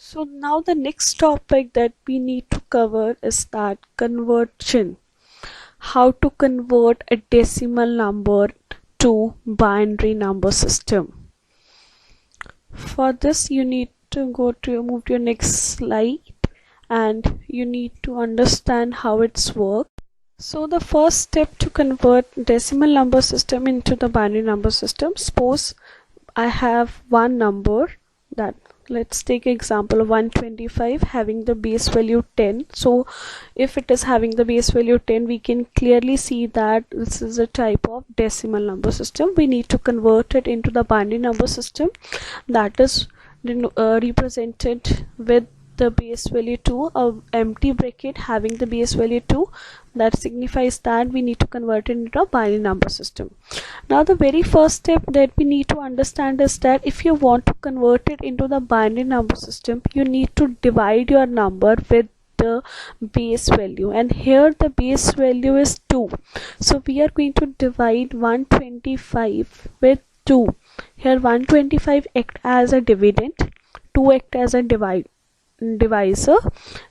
So now the next topic that we need to cover is that conversion. How to convert a decimal number to binary number system. For this you need to move to your next slide and you need to understand how it's work. So the first step to convert decimal number system into the binary number system, suppose I have one number that, let's take example of 125 having the base value 10. So if it is having the base value 10, we can clearly see that this is a type of decimal number system. We need to convert it into the binary number system, that is represented with the base value 2, a empty bracket having the base value 2. That signifies that we need to convert it into a binary number system. Now the very first step that we need to understand is that if you want to convert it into the binary number system, you need to divide your number with the base value, and here the base value is 2. So we are going to divide 125 with 2. Here 125 act as a dividend, 2 act as a divisor.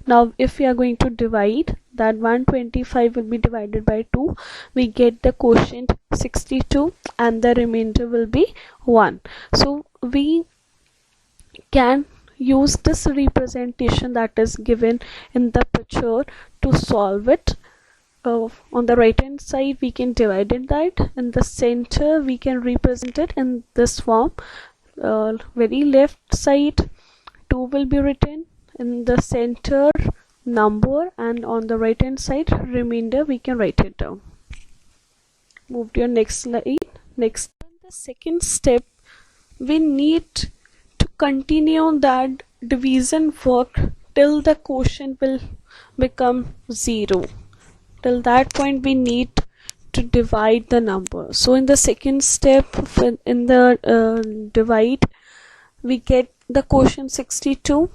Now if we are going to divide, that 125 will be divided by 2, we get the quotient 62 and the remainder will be 1. So we can use this representation that is given in the picture to solve it. On the right hand side we can divide it, that in the center we can represent it in this form. Very left side 2 will be written, in the center number, and on the right hand side remainder we can write it down. Move to your next slide. Next, the second step, we need to continue that division work till the quotient will become 0. Till that point we need to divide the number. So in the second step, in the divide, we get the quotient 62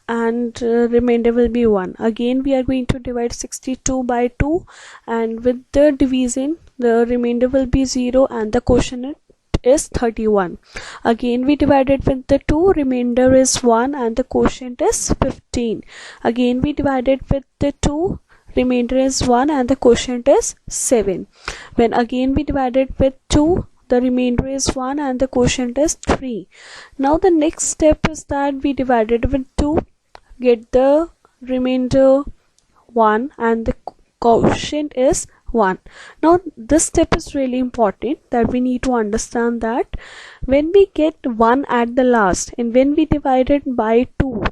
and remainder will be 1. Again we are going to divide 62 by 2, and with the division the remainder will be 0 and the quotient is 31. Again we divided with the 2, remainder is 1 and the quotient is 15. Again we divided with the 2, remainder is 1 and the quotient is 7. When again we divided with 2, the remainder is 1 and the quotient is 3. Now the next step is that we divided with 2, get the remainder 1 and the quotient is 1. Now this step is really important, that we need to understand that when we get 1 at the last and when we divide it by 2,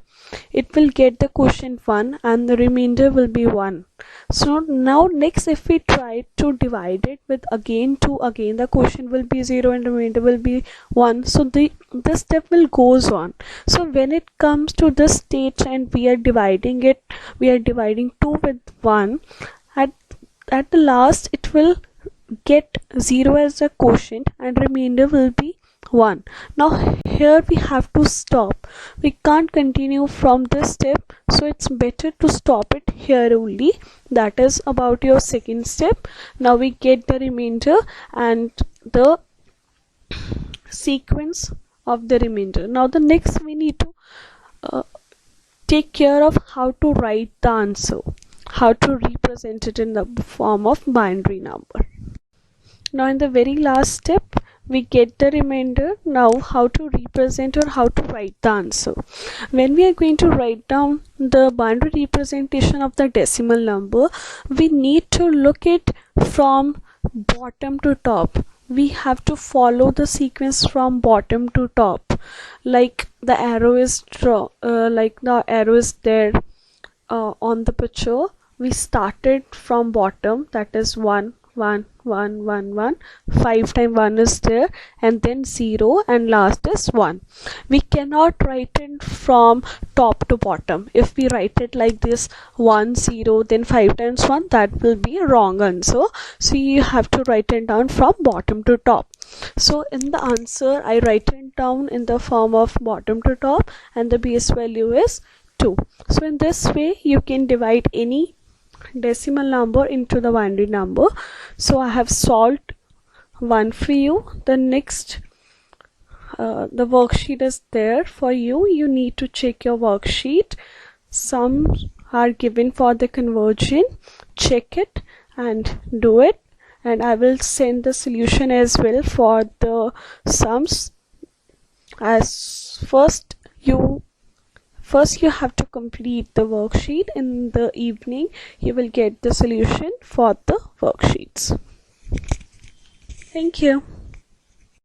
it will get the quotient 1 and the remainder will be 1. So now next if we try to divide it with again 2, again the quotient will be 0 and the remainder will be 1. So this step will goes on. So when it comes to this stage and we are dividing 2 with 1, at the last it will get 0 as a quotient and remainder will be 1. Now here we have to stop. We can't continue from this step, so it's better to stop it here only. That is about your second step. Now we get the remainder and the sequence of the remainder. Now the next we need to take care of how to write the answer, how to represent it in the form of binary number. Now in the very last step we get the remainder. Now how to represent or how to write the answer. When we are going to write down the binary representation of the decimal number, we need to look it from bottom to top. We have to follow the sequence from bottom to top, like the arrow is there on the picture. We started from bottom, that is 1 1 1 1 1, 5 times 1 is there, and then 0 and last is 1. We cannot write it from top to bottom. If we write it like this 1 0 then 5 times 1, that will be a wrong answer. So you have to write it down from bottom to top. So in the answer I write it down in the form of bottom to top and the base value is 2. So in this way you can divide any decimal number into the binary number. So I have solved one for you. The next the worksheet is there for you. You need to check your worksheet. Some are given for the conversion. Check it and do it, and I will send the solution as well for the sums. As first you have to complete the worksheet. In the evening you will get the solution for the worksheets. Thank you.